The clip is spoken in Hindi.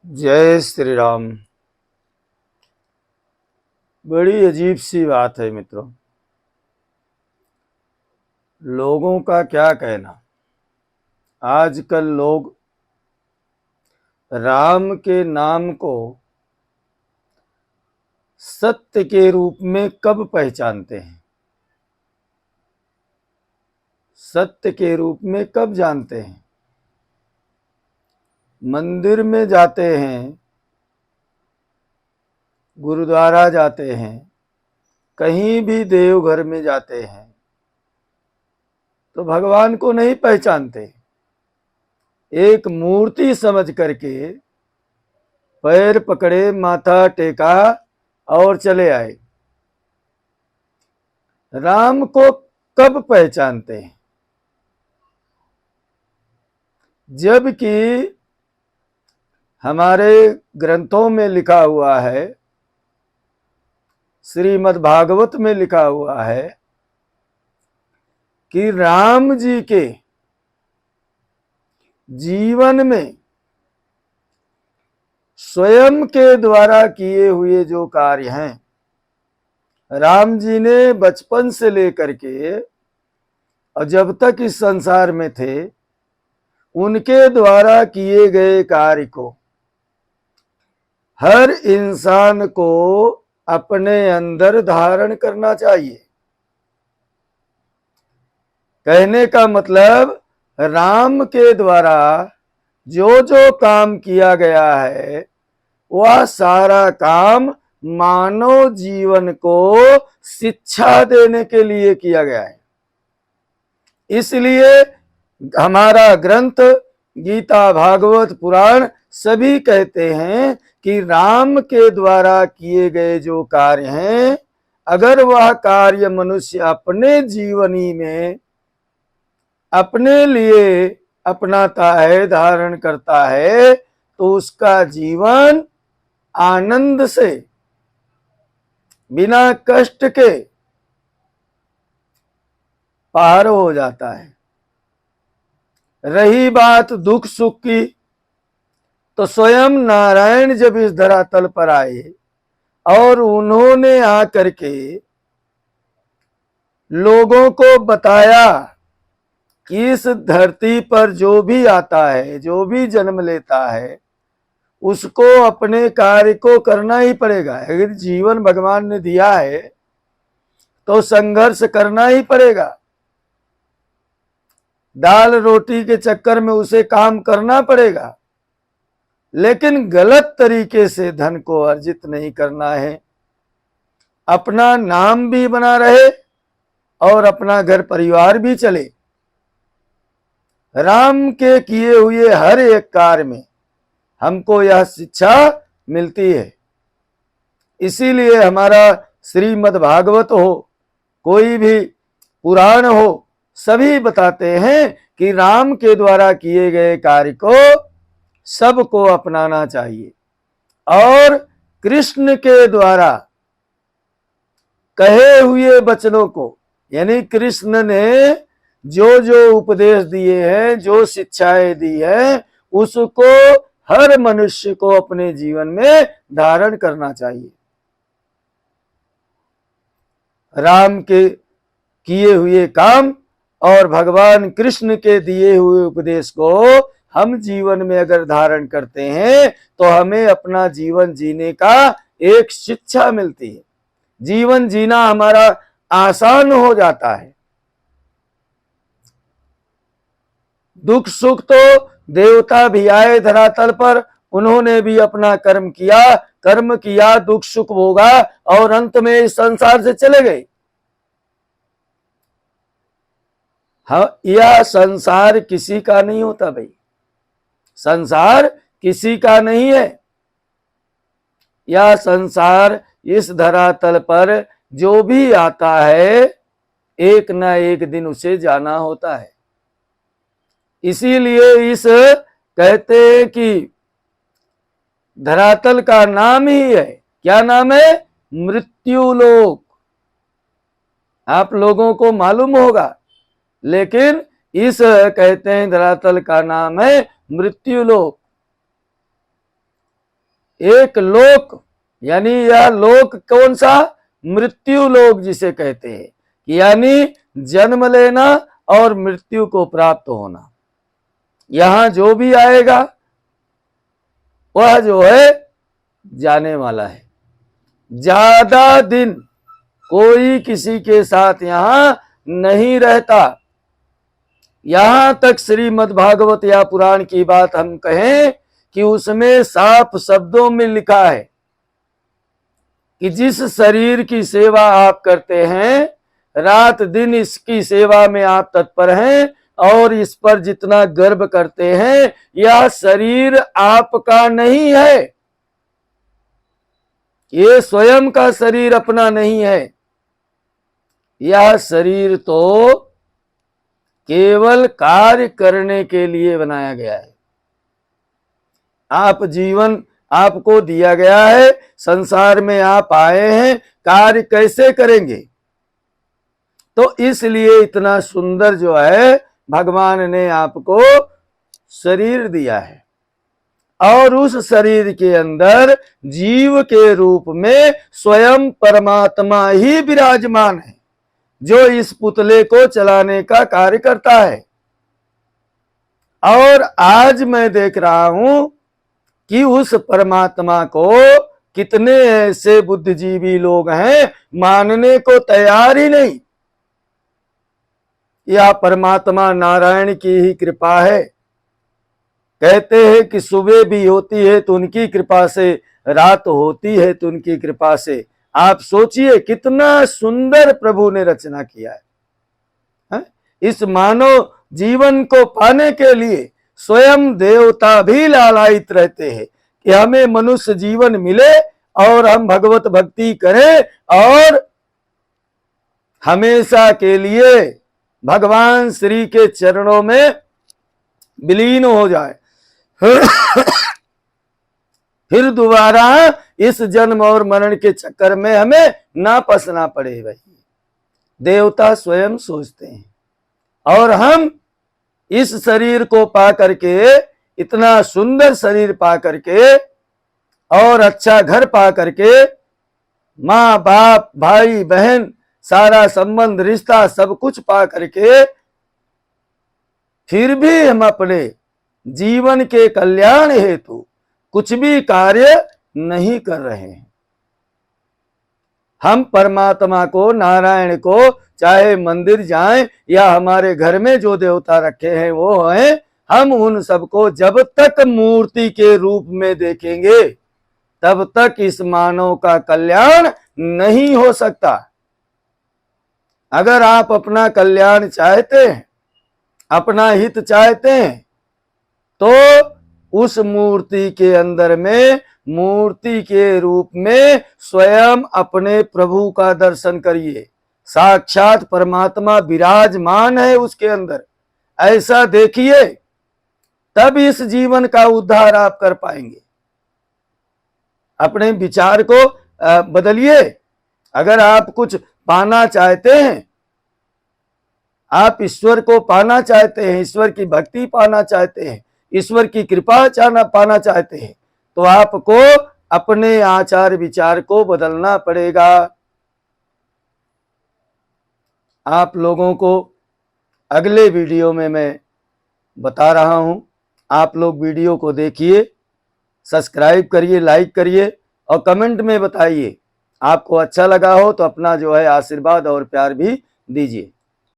जय श्री राम। बड़ी अजीब सी बात है मित्रों, लोगों का क्या कहना। आजकल लोग राम के नाम को सत्य के रूप में कब पहचानते हैं, सत्य के रूप में कब जानते हैं। मंदिर में जाते हैं, गुरुद्वारा जाते हैं, कहीं भी देवघर में जाते हैं तो भगवान को नहीं पहचानते। एक मूर्ति समझ करके पैर पकड़े, माथा टेका और चले आए। राम को कब पहचानते हैं? जबकि हमारे ग्रंथों में लिखा हुआ है, श्रीमद् भागवत में लिखा हुआ है कि राम जी के जीवन में स्वयं के द्वारा किए हुए जो कार्य हैं, राम जी ने बचपन से लेकर के और जब तक इस संसार में थे उनके द्वारा किए गए कार्य को हर इंसान को अपने अंदर धारण करना चाहिए। कहने का मतलब, राम के द्वारा जो जो काम किया गया है वह सारा काम मानव जीवन को शिक्षा देने के लिए किया गया है। इसलिए हमारा ग्रंथ गीता, भागवत, पुराण सभी कहते हैं कि राम के द्वारा किए गए जो कार्य हैं, अगर वह कार्य मनुष्य अपने जीवनी में अपने लिए अपनाता है, धारण करता है, तो उसका जीवन आनंद से, बिना कष्ट के पार हो जाता है। रही बात दुख सुख की, तो स्वयं नारायण जब इस धरातल पर आए और उन्होंने आकर के लोगों को बताया कि इस धरती पर जो भी आता है, जो भी जन्म लेता है, उसको अपने कार्य को करना ही पड़ेगा। अगर जीवन भगवान ने दिया है तो संघर्ष करना ही पड़ेगा। दाल रोटी के चक्कर में उसे काम करना पड़ेगा, लेकिन गलत तरीके से धन को अर्जित नहीं करना है। अपना नाम भी बना रहे और अपना घर परिवार भी चले। राम के किए हुए हर एक कार्य में हमको यह शिक्षा मिलती है। इसीलिए हमारा श्रीमद् भागवत हो, कोई भी पुराण हो, सभी बताते हैं कि राम के द्वारा किए गए कार्य को सबको अपनाना चाहिए और कृष्ण के द्वारा कहे हुए वचनों को, यानी कृष्ण ने जो जो उपदेश दिए हैं, जो शिक्षाएं दी हैं, उसको हर मनुष्य को अपने जीवन में धारण करना चाहिए। राम के किए हुए काम और भगवान कृष्ण के दिए हुए उपदेश को हम जीवन में अगर धारण करते हैं तो हमें अपना जीवन जीने का एक शिक्षा मिलती है। जीवन जीना हमारा आसान हो जाता है। दुख सुख तो देवता भी आए धरातल पर, उन्होंने भी अपना कर्म किया, दुख सुख भोगा और अंत में इस संसार से चले गए। हाँ, यह संसार किसी का नहीं होता भाई, संसार किसी का नहीं है। यह संसार, इस धरातल पर जो भी आता है एक न एक दिन उसे जाना होता है। इसीलिए इस कहते हैं कि धरातल का नाम ही है, क्या नाम है? मृत्युलोक। आप लोगों को मालूम होगा, लेकिन इस कहते हैं धरातल का नाम है मृत्युलोक। एक लोक, यानी यह लोक कौन सा? मृत्यु लोक जिसे कहते हैं, यानी जन्म लेना और मृत्यु को प्राप्त होना। यहां जो भी आएगा वह जो है जाने वाला है। ज्यादा दिन कोई किसी के साथ यहां नहीं रहता। यहां तक श्रीमद् भागवत या पुराण की बात हम कहें कि उसमें साफ शब्दों में लिखा है कि जिस शरीर की सेवा आप करते हैं, रात दिन इसकी सेवा में आप तत्पर हैं और इस पर जितना गर्व करते हैं, यह शरीर आपका नहीं है। ये स्वयं का शरीर अपना नहीं है। यह शरीर तो केवल कार्य करने के लिए बनाया गया है। आप जीवन आपको दिया गया है, संसार में आप आए हैं, कार्य कैसे करेंगे? तो इसलिए इतना सुंदर जो है भगवान ने आपको शरीर दिया है और उस शरीर के अंदर जीव के रूप में स्वयं परमात्मा ही विराजमान है, जो इस पुतले को चलाने का कार्य करता है। और आज मैं देख रहा हूं कि उस परमात्मा को कितने ऐसे बुद्धिजीवी लोग हैं मानने को तैयार ही नहीं। यह परमात्मा नारायण की ही कृपा है। कहते हैं कि सुबह भी होती है तो उनकी कृपा से, रात होती है तो उनकी कृपा से। आप सोचिए कितना सुंदर प्रभु ने रचना किया है। इस मानव जीवन को पाने के लिए स्वयं देवता भी लालायित रहते हैं कि हमें मनुष्य जीवन मिले और हम भगवत भक्ति करें और हमेशा के लिए भगवान श्री के चरणों में विलीन हो जाए, फिर दोबारा इस जन्म और मरण के चक्कर में हमें ना फंसना पड़े। भाई देवता स्वयं सोचते हैं और हम इस शरीर को पा करके, इतना सुंदर शरीर पा करके और अच्छा घर पा करके, माँ बाप भाई बहन सारा संबंध रिश्ता सब कुछ पा करके, फिर भी हम अपने जीवन के कल्याण हेतु कुछ भी कार्य नहीं कर रहे हैं। हम परमात्मा को, नारायण को, चाहे मंदिर जाएं या हमारे घर में जो देवता रखे हैं वो हैं, हम उन सबको जब तक मूर्ति के रूप में देखेंगे तब तक इस मानव का कल्याण नहीं हो सकता। अगर आप अपना कल्याण चाहते हैं, अपना हित चाहते हैं, तो उस मूर्ति के अंदर में, मूर्ति के रूप में स्वयं अपने प्रभु का दर्शन करिए। साक्षात परमात्मा विराजमान है उसके अंदर, ऐसा देखिए, तब इस जीवन का उद्धार आप कर पाएंगे। अपने विचार को बदलिए। अगर आप कुछ पाना चाहते हैं, आप ईश्वर को पाना चाहते हैं, ईश्वर की भक्ति पाना चाहते हैं, ईश्वर की कृपा पाना चाहते हैं, तो आपको अपने आचार विचार को बदलना पड़ेगा। आप लोगों को अगले वीडियो में मैं बता रहा हूं। आप लोग वीडियो को देखिए, सब्सक्राइब करिए, लाइक करिए और कमेंट में बताइए। आपको अच्छा लगा हो तो अपना जो है आशीर्वाद और प्यार भी दीजिए।